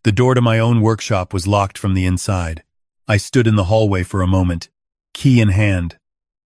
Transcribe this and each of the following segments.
The door to my own workshop was locked from the inside. I stood in the hallway for a moment, key in hand,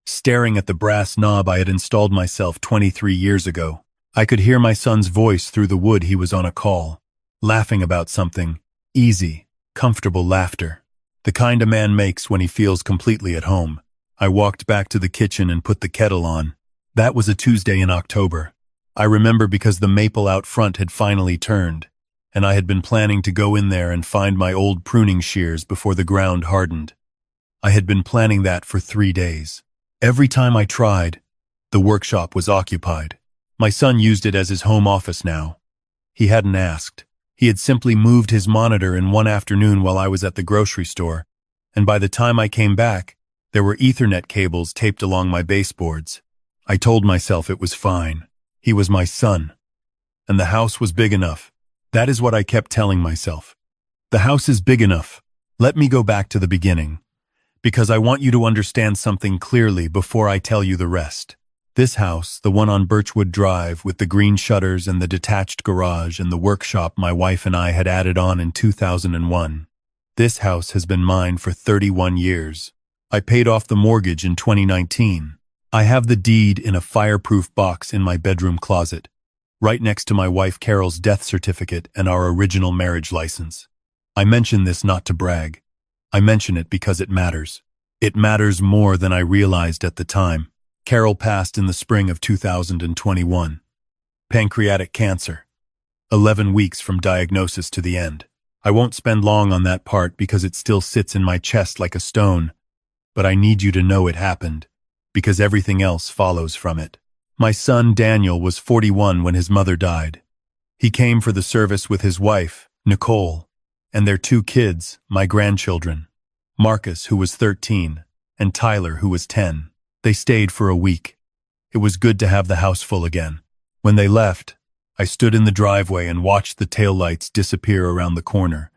staring at the brass knob I had installed myself 23 years ago. I could hear my son's voice through the wood. He was on a call, laughing about something. Easy, comfortable laughter. The kind a man makes when he feels completely at home. I walked back to the kitchen and put the kettle on. That was a Tuesday in October. I remember because the maple out front had finally turned, and I had been planning to go in there and find my old pruning shears before the ground hardened. I had been planning that for 3 days. Every time I tried, the workshop was occupied. My son used it as his home office now. He hadn't asked. He had simply moved his monitor in one afternoon while I was at the grocery store, and by the time I came back, there were Ethernet cables taped along my baseboards. I told myself it was fine. He was my son. And the house was big enough. That is what I kept telling myself. The house is big enough. Let me go back to the beginning, because I want you to understand something clearly before I tell you the rest. This house, the one on Birchwood Drive with the green shutters and the detached garage and the workshop my wife and I had added on in 2001. This house has been mine for 31 years. I paid off the mortgage in 2019. I have the deed in a fireproof box in my bedroom closet, right next to my wife Carol's death certificate and our original marriage license. I mention this not to brag. I mention it because it matters. It matters more than I realized at the time. Carol passed in the spring of 2021. Pancreatic cancer. 11 weeks from diagnosis to the end. I won't spend long on that part because it still sits in my chest like a stone, but I need you to know it happened, because everything else follows from it. My son Daniel was 41 when his mother died. He came for the service with his wife, Nicole, and their 2 kids, my grandchildren, Marcus, who was 13, and Tyler, who was 10. They stayed for a week. It was good to have the house full again. When they left, I stood in the driveway and watched the taillights disappear around the corner,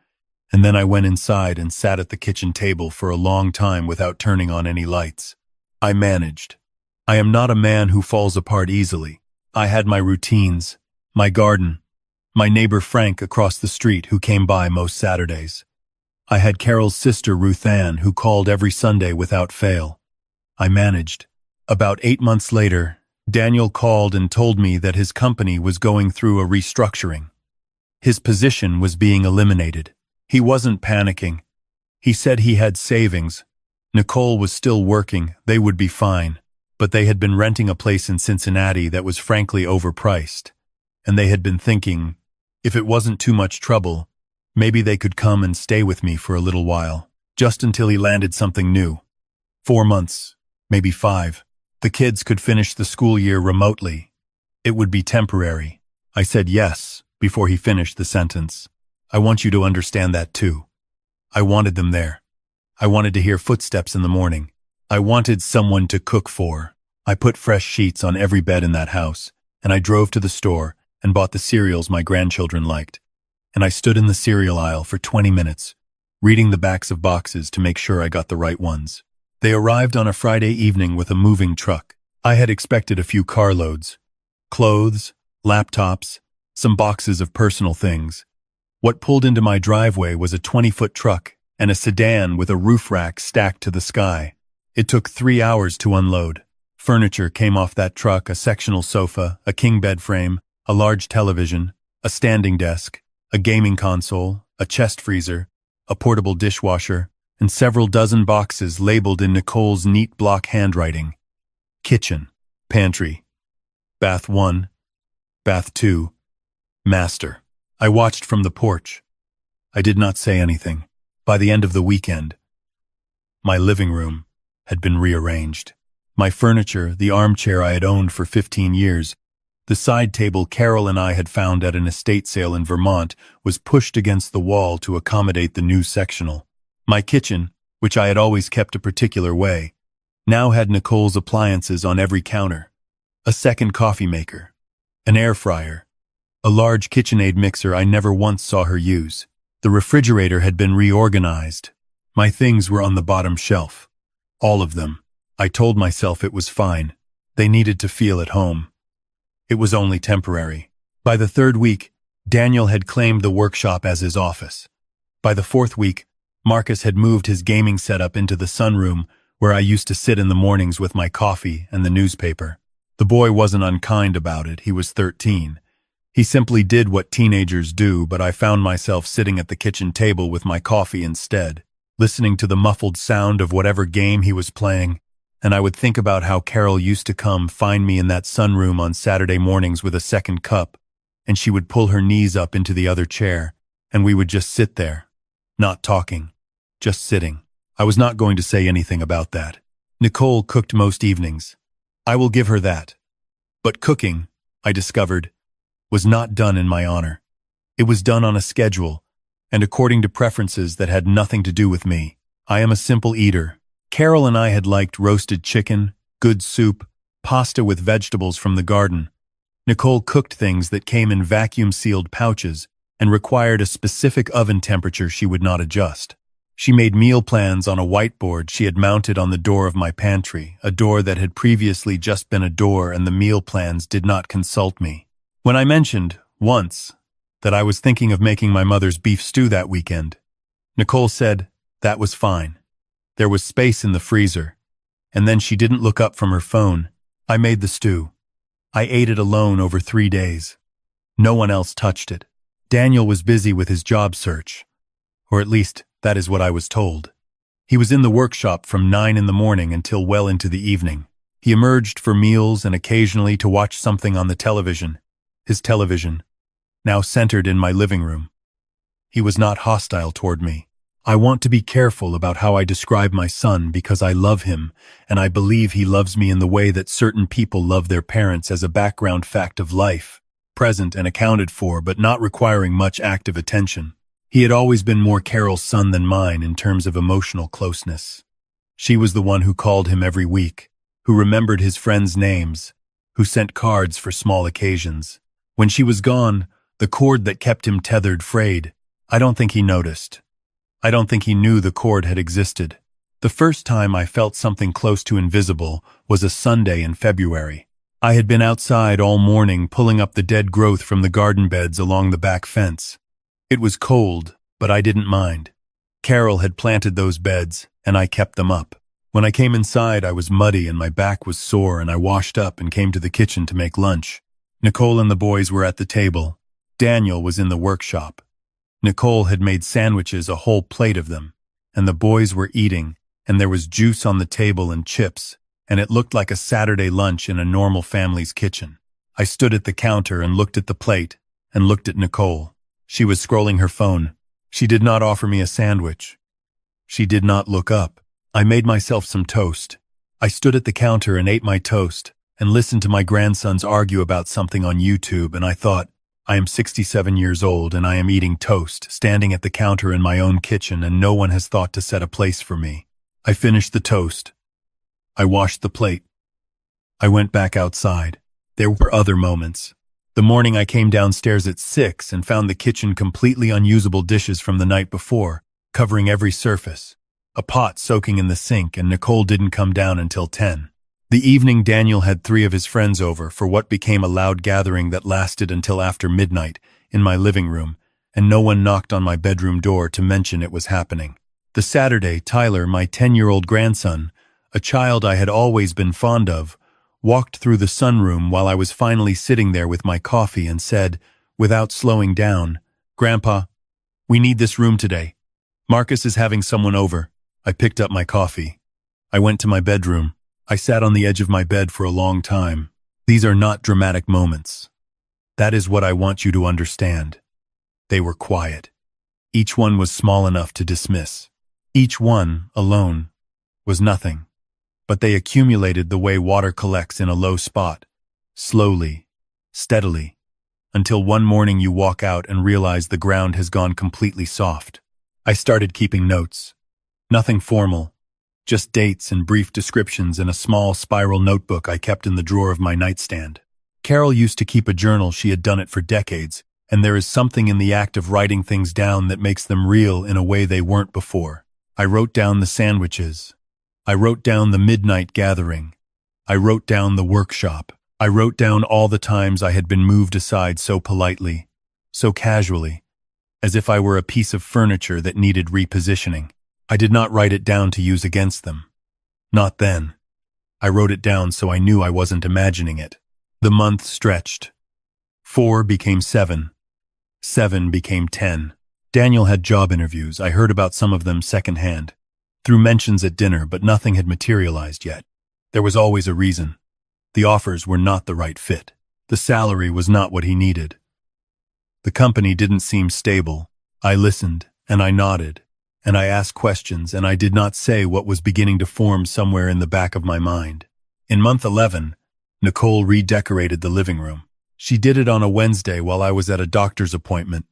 and then I went inside and sat at the kitchen table for a long time without turning on any lights. I managed. I am not a man who falls apart easily. I had my routines, my garden, my neighbor Frank across the street who came by most Saturdays. I had Carol's sister Ruth Ann who called every Sunday without fail. I managed. About 8 months later, Daniel called and told me that his company was going through a restructuring. His position was being eliminated. He wasn't panicking. He said he had savings. Nicole was still working, they would be fine, but they had been renting a place in Cincinnati that was frankly overpriced, and they had been thinking, if it wasn't too much trouble, maybe they could come and stay with me for a little while, just until he landed something new. 4 months. Maybe 5. The kids could finish the school year remotely. It would be temporary. I said yes before he finished the sentence. I want you to understand that too. I wanted them there. I wanted to hear footsteps in the morning. I wanted someone to cook for. I put fresh sheets on every bed in that house, and I drove to the store and bought the cereals my grandchildren liked. And I stood in the cereal aisle for 20 minutes, reading the backs of boxes to make sure I got the right ones. They arrived on a Friday evening with a moving truck. I had expected a few carloads. Clothes, laptops, some boxes of personal things. What pulled into my driveway was a 20-foot truck and a sedan with a roof rack stacked to the sky. It took 3 hours to unload. Furniture came off that truck: a sectional sofa, a king bed frame, a large television, a standing desk, a gaming console, a chest freezer, a portable dishwasher, and several dozen boxes labeled in Nicole's neat block handwriting. Kitchen, pantry, bath 1, bath 2, master. I watched from the porch. I did not say anything. By the end of the weekend, my living room had been rearranged. My furniture, the armchair I had owned for 15 years, the side table Carol and I had found at an estate sale in Vermont, was pushed against the wall to accommodate the new sectional. My kitchen, which I had always kept a particular way, now had Nicole's appliances on every counter. A second coffee maker, an air fryer, a large KitchenAid mixer I never once saw her use. The refrigerator had been reorganized. My things were on the bottom shelf. All of them. I told myself it was fine. They needed to feel at home. It was only temporary. By the 3rd week, Daniel had claimed the workshop as his office. By the fourth week, Marcus had moved his gaming setup into the sunroom where I used to sit in the mornings with my coffee and the newspaper. The boy wasn't unkind about it. He was 13. He simply did what teenagers do, but I found myself sitting at the kitchen table with my coffee instead, listening to the muffled sound of whatever game he was playing, and I would think about how Carol used to come find me in that sunroom on Saturday mornings with a second cup, and she would pull her knees up into the other chair, and we would just sit there, not talking, just sitting. I was not going to say anything about that. Nicole cooked most evenings. I will give her that. But cooking, I discovered, was not done in my honor. It was done on a schedule, and according to preferences that had nothing to do with me. I am a simple eater. Carol and I had liked roasted chicken, good soup, pasta with vegetables from the garden. Nicole cooked things that came in vacuum-sealed pouches and required a specific oven temperature she would not adjust. She made meal plans on a whiteboard she had mounted on the door of my pantry, a door that had previously just been a door, and the meal plans did not consult me. When I mentioned, once, that I was thinking of making my mother's beef stew that weekend, Nicole said that was fine. There was space in the freezer, and then she didn't look up from her phone. I made the stew. I ate it alone over 3 days. No one else touched it. Daniel was busy with his job search, or at least that is what I was told. He was in the workshop from 9 in the morning until well into the evening. He emerged for meals and occasionally to watch something on the television. His television, now centered in my living room. He was not hostile toward me. I want to be careful about how I describe my son because I love him, and I believe he loves me in the way that certain people love their parents, as a background fact of life, present and accounted for but not requiring much active attention. He had always been more Carol's son than mine in terms of emotional closeness. She was the one who called him every week, who remembered his friends' names, who sent cards for small occasions. When she was gone, the cord that kept him tethered frayed. I don't think he noticed. I don't think he knew the cord had existed. The first time I felt something close to invisible was a Sunday in February. I had been outside all morning pulling up the dead growth from the garden beds along the back fence. It was cold, but I didn't mind. Carol had planted those beds, and I kept them up. When I came inside, I was muddy and my back was sore, and I washed up and came to the kitchen to make lunch. Nicole and the boys were at the table. Daniel was in the workshop. Nicole had made sandwiches, a whole plate of them, and the boys were eating, and there was juice on the table and chips, and it looked like a Saturday lunch in a normal family's kitchen. I stood at the counter and looked at the plate and looked at Nicole. She was scrolling her phone. She did not offer me a sandwich. She did not look up. I made myself some toast. I stood at the counter and ate my toast and listened to my grandsons argue about something on YouTube, and I thought, I am 67 years old and I am eating toast, standing at the counter in my own kitchen, and no one has thought to set a place for me. I finished the toast. I washed the plate. I went back outside. There were other moments. The morning I came downstairs at 6 and found the kitchen completely unusable, dishes from the night before, covering every surface. A pot soaking in the sink, and Nicole didn't come down until 10. The evening Daniel had 3 of his friends over for what became a loud gathering that lasted until after midnight in my living room, and no one knocked on my bedroom door to mention it was happening. The Saturday, Tyler, my 10-year-old grandson, a child I had always been fond of, walked through the sunroom while I was finally sitting there with my coffee and said, without slowing down, "Grandpa, we need this room today. Marcus is having someone over." I picked up my coffee. I went to my bedroom. I sat on the edge of my bed for a long time. These are not dramatic moments. That is what I want you to understand. They were quiet. Each one was small enough to dismiss. Each one, alone, was nothing. But they accumulated the way water collects in a low spot, slowly, steadily, until one morning you walk out and realize the ground has gone completely soft. I started keeping notes. Nothing formal, just dates and brief descriptions in a small spiral notebook I kept in the drawer of my nightstand. Carol used to keep a journal. She had done it for decades, and there is something in the act of writing things down that makes them real in a way they weren't before. I wrote down the sandwiches. I wrote down the midnight gathering. I wrote down the workshop. I wrote down all the times I had been moved aside so politely. so casually, as if I were a piece of furniture that needed repositioning. I did not write it down to use against them. Not then. I wrote it down so I knew I wasn't imagining it. The month stretched. 4 became 7. 7 became 10. Daniel had job interviews. I heard about some of them secondhand, through mentions at dinner, but nothing had materialized yet. There was always a reason. The offers were not the right fit. The salary was not what he needed. The company didn't seem stable. I listened, and I nodded, and I asked questions, and I did not say what was beginning to form somewhere in the back of my mind. In month 11, Nicole redecorated the living room. She did it on a Wednesday while I was at a doctor's appointment.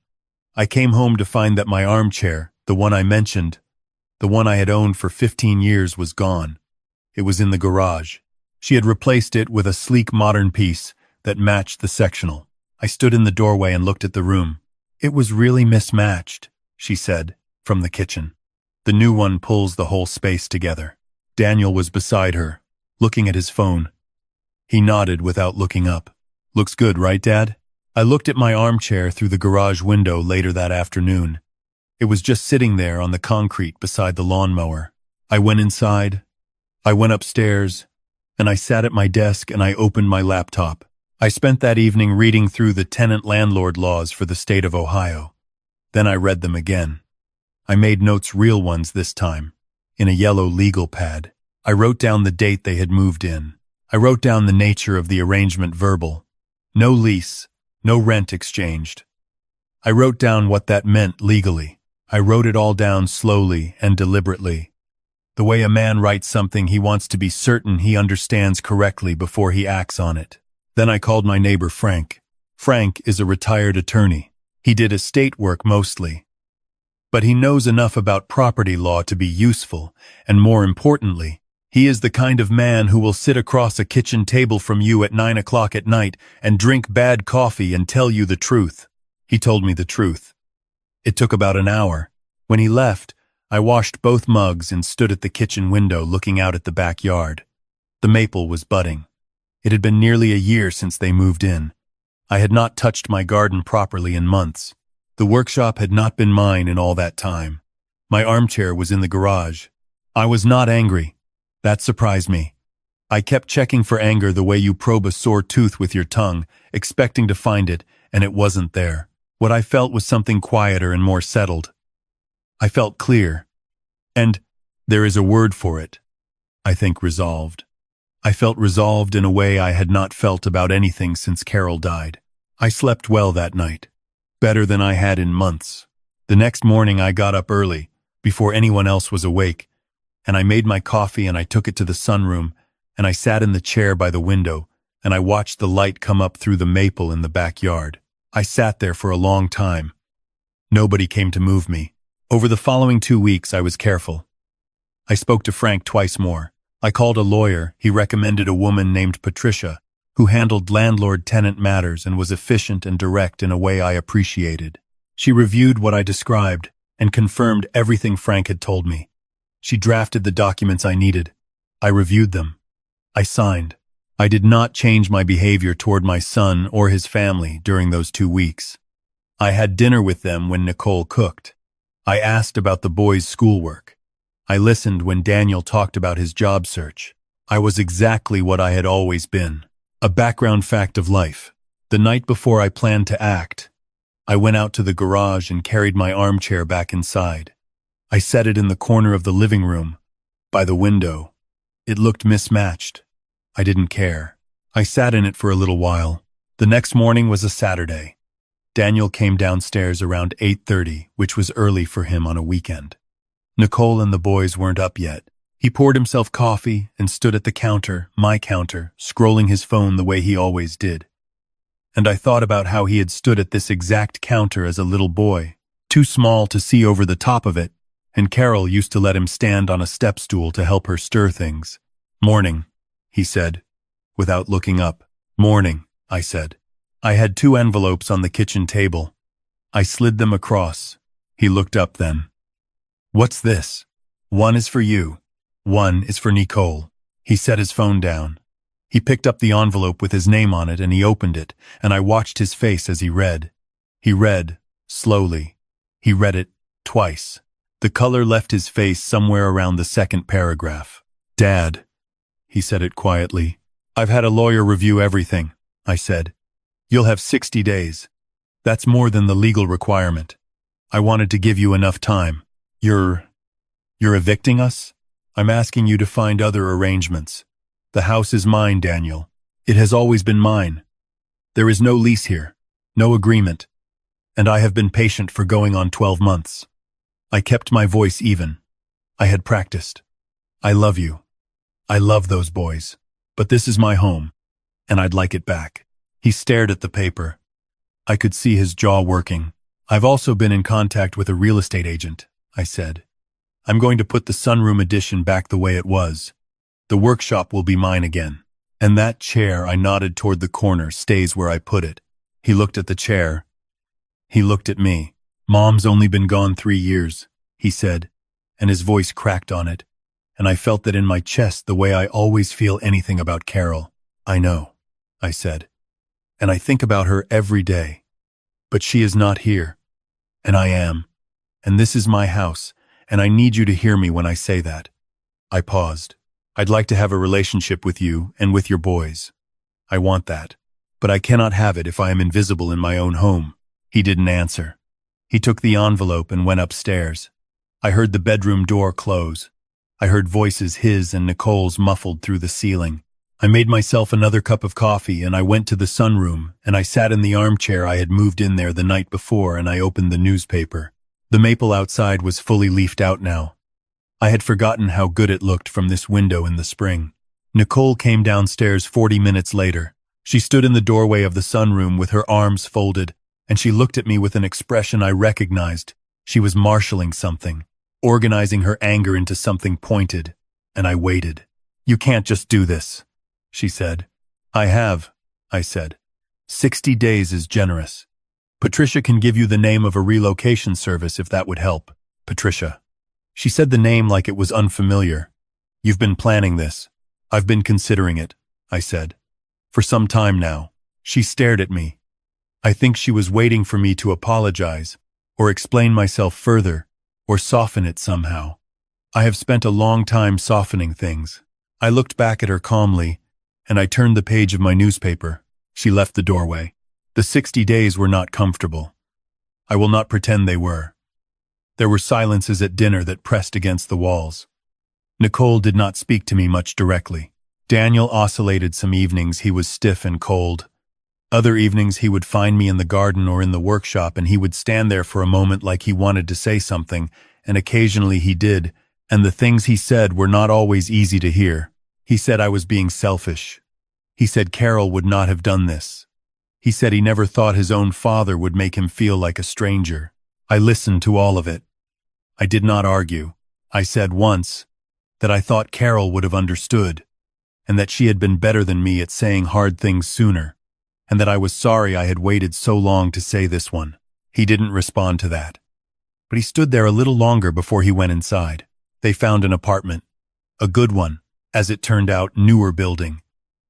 I came home to find that my armchair, the one I mentioned, the one I had owned for 15 years, was gone. It was in the garage. She had replaced it with a sleek modern piece that matched the sectional. I stood in the doorway and looked at the room. "It was really mismatched," she said, from the kitchen. "The new one pulls the whole space together." Daniel was beside her, looking at his phone. He nodded without looking up. "Looks good, right, Dad?" I looked at my armchair through the garage window later that afternoon. It was just sitting there on the concrete beside the lawnmower. I went inside. I went upstairs, and I sat at my desk and I opened my laptop. I spent that evening reading through the tenant-landlord laws for the state of Ohio. Then I read them again. I made notes, real ones this time, in a yellow legal pad. I wrote down the date they had moved in. I wrote down the nature of the arrangement, verbal. No lease, no rent exchanged. I wrote down what that meant legally. I wrote it all down slowly and deliberately. The way a man writes something he wants to be certain he understands correctly before he acts on it. Then I called my neighbor Frank. Frank is a retired attorney. He did estate work mostly. But he knows enough about property law to be useful, and more importantly, he is the kind of man who will sit across a kitchen table from you at 9 o'clock at night and drink bad coffee and tell you the truth. He told me the truth. It took about an hour. When he left, I washed both mugs and stood at the kitchen window looking out at the backyard. The maple was budding. It had been nearly a year since they moved in. I had not touched my garden properly in months. The workshop had not been mine in all that time. My armchair was in the garage. I was not angry. That surprised me. I kept checking for anger the way you probe a sore tooth with your tongue, expecting to find it, and it wasn't there. What I felt was something quieter and more settled. I felt clear. And there is a word for it. I think resolved. I felt resolved in a way I had not felt about anything since Carol died. I slept well that night, better than I had in months. The next morning I got up early, before anyone else was awake, and I made my coffee and I took it to the sunroom, and I sat in the chair by the window, and I watched the light come up through the maple in the backyard. I sat there for a long time. Nobody came to move me. Over the following 2 weeks I was careful. I spoke to Frank twice more. I called a lawyer. He recommended a woman named Patricia, who handled landlord-tenant matters and was efficient and direct in a way I appreciated. She reviewed what I described and confirmed everything Frank had told me. She drafted the documents I needed. I reviewed them. I signed. I did not change my behavior toward my son or his family during those 2 weeks. I had dinner with them when Nicole cooked. I asked about the boys' schoolwork. I listened when Daniel talked about his job search. I was exactly what I had always been. A background fact of life. The night before I planned to act, I went out to the garage and carried my armchair back inside. I set it in the corner of the living room, by the window. It looked mismatched. I didn't care. I sat in it for a little while. The next morning was a Saturday. Daniel came downstairs around 8:30, which was early for him on a weekend. Nicole and the boys weren't up yet. He poured himself coffee and stood at the counter, my counter, scrolling his phone the way he always did. And I thought about how he had stood at this exact counter as a little boy, too small to see over the top of it, and Carol used to let him stand on a step stool to help her stir things. "Morning," he said, without looking up. "Morning," I said. I had 2 envelopes on the kitchen table. I slid them across. He looked up then. "What's this?" "One is for you. One is for Nicole." He set his phone down. He picked up the envelope with his name on it and he opened it, and I watched his face as he read. He read, slowly. He read it twice. The color left his face somewhere around the second paragraph. "Dad," he said it quietly. "I've had a lawyer review everything," I said. "You'll have 60 days. That's more than the legal requirement. I wanted to give you enough time. You're evicting us? I'm asking you to find other arrangements. The house is mine, Daniel. It has always been mine. There is no lease here, no agreement, and I have been patient for going on 12 months. I kept my voice even. I had practiced. I love you. I love those boys. But this is my home, and I'd like it back." He stared at the paper. I could see his jaw working. "I've also been in contact with a real estate agent," I said. "I'm going to put the sunroom addition back the way it was. The workshop will be mine again. And that chair," I nodded toward the corner, "stays where I put it." He looked at the chair. He looked at me. "Mom's only been gone 3 years, he said, and his voice cracked on it, and I felt that in my chest the way I always feel anything about Carol. "I know," I said, "and I think about her every day. But she is not here, and I am, and this is my house, and I need you to hear me when I say that." I paused. "I'd like to have a relationship with you and with your boys. I want that, but I cannot have it if I am invisible in my own home." He didn't answer. He took the envelope and went upstairs. I heard the bedroom door close. I heard voices, his and Nicole's, muffled through the ceiling. I made myself another cup of coffee, and I went to the sunroom, and I sat in the armchair I had moved in there the night before, and I opened the newspaper. The maple outside was fully leafed out now. I had forgotten how good it looked from this window in the spring. Nicole came downstairs 40 minutes later. She stood in the doorway of the sunroom with her arms folded, and she looked at me with an expression I recognized. She was marshaling something, organizing her anger into something pointed, and I waited. "You can't just do this," she said. "I have," I said. 60 days is generous. Patricia can give you the name of a relocation service if that would help." "Patricia." She said the name like it was unfamiliar. "You've been planning this." "I've been considering it," I said. "For some time now." She stared at me. I think she was waiting for me to apologize, or explain myself further, or soften it somehow. I have spent a long time softening things. I looked back at her calmly, and I turned the page of my newspaper. She left the doorway. The 60 days were not comfortable. I will not pretend they were. There were silences at dinner that pressed against the walls. Nicole did not speak to me much directly. Daniel oscillated. Some evenings he was stiff and cold. Other evenings he would find me in the garden or in the workshop, and he would stand there for a moment like he wanted to say something, and occasionally he did, and the things he said were not always easy to hear. He said I was being selfish. He said Carol would not have done this. He said he never thought his own father would make him feel like a stranger. I listened to all of it. I did not argue. I said once that I thought Carol would have understood, and that she had been better than me at saying hard things sooner, and that I was sorry I had waited so long to say this one. He didn't respond to that. But he stood there a little longer before he went inside. They found an apartment. A good one, as it turned out, newer building,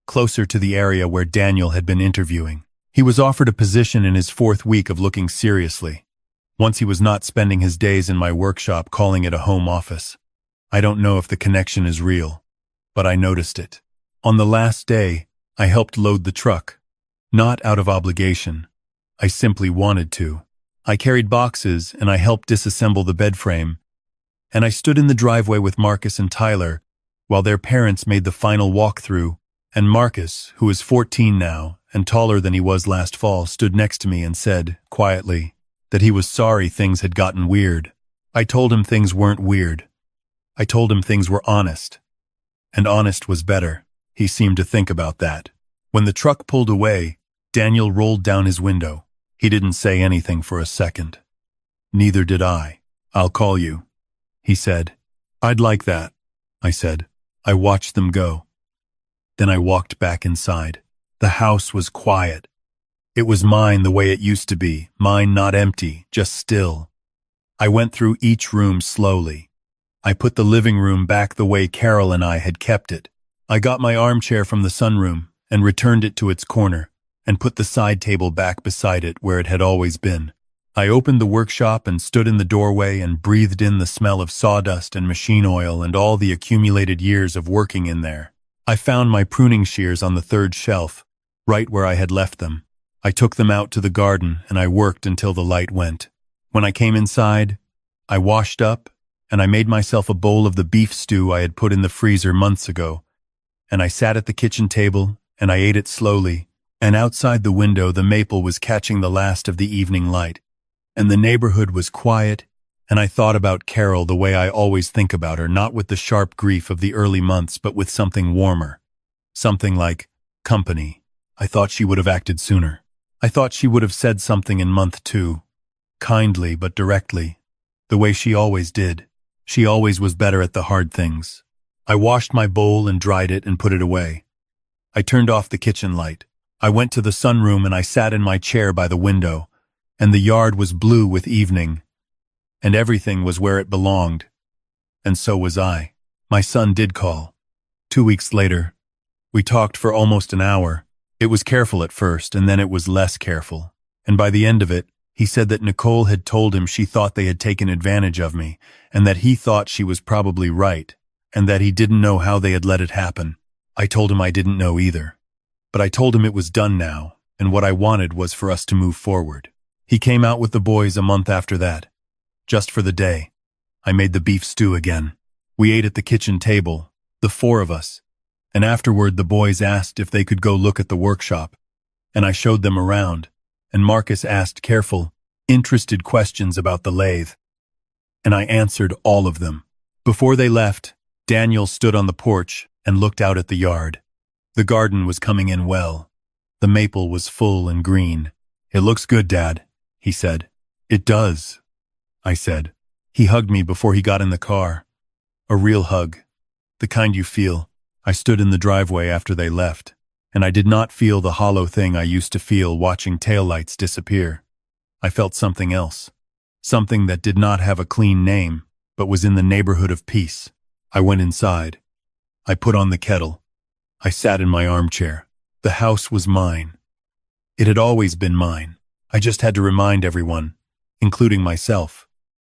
closer to the area where Daniel had been interviewing. He was offered a position in his 4th week of looking seriously. Once he was not spending his days in my workshop calling it a home office. I don't know if the connection is real, but I noticed it. On the last day, I helped load the truck. Not out of obligation. I simply wanted to. I carried boxes and I helped disassemble the bed frame. And I stood in the driveway with Marcus and Tyler while their parents made the final walkthrough, and Marcus, who is 14 now and taller than he was last fall, stood next to me and said, quietly, that he was sorry things had gotten weird. I told him things weren't weird. I told him things were honest. And honest was better. He seemed to think about that. When the truck pulled away, Daniel rolled down his window. He didn't say anything for a second. Neither did I. "I'll call you," he said. "I'd like that," I said. I watched them go. Then I walked back inside. The house was quiet. It was mine the way it used to be, mine not empty, just still. I went through each room slowly. I put the living room back the way Carol and I had kept it. I got my armchair from the sunroom and returned it to its corner, and put the side table back beside it where it had always been. I opened the workshop and stood in the doorway and breathed in the smell of sawdust and machine oil and all the accumulated years of working in there. I found my pruning shears on the third shelf, right where I had left them. I took them out to the garden and I worked until the light went. When I came inside, I washed up and I made myself a bowl of the beef stew I had put in the freezer months ago, and I sat at the kitchen table and I ate it slowly, and outside the window the maple was catching the last of the evening light, and the neighborhood was quiet, and I thought about Carol the way I always think about her, not with the sharp grief of the early months, but with something warmer. Something like company. I thought she would have acted sooner. I thought she would have said something in month 2. Kindly but directly. The way she always did. She always was better at the hard things. I washed my bowl and dried it and put it away. I turned off the kitchen light. I went to the sunroom and I sat in my chair by the window, and the yard was blue with evening, and everything was where it belonged. And so was I. My son did call. 2 weeks later. We talked for almost an hour. It was careful at first, and then it was less careful. And by the end of it, he said that Nicole had told him she thought they had taken advantage of me, and that he thought she was probably right, and that he didn't know how they had let it happen. I told him I didn't know either. But I told him it was done now, and what I wanted was for us to move forward. He came out with the boys a month after that. Just for the day. I made the beef stew again. We ate at the kitchen table, the 4 of us, and afterward the boys asked if they could go look at the workshop, and I showed them around, and Marcus asked careful, interested questions about the lathe, and I answered all of them. Before they left, Daniel stood on the porch and looked out at the yard. The garden was coming in well. The maple was full and green. "It looks good, Dad," he said. "It does," I said. He hugged me before he got in the car. A real hug. The kind you feel. I stood in the driveway after they left, and I did not feel the hollow thing I used to feel watching taillights disappear. I felt something else. Something that did not have a clean name, but was in the neighborhood of peace. I went inside. I put on the kettle. I sat in my armchair. The house was mine. It had always been mine. I just had to remind everyone, including myself,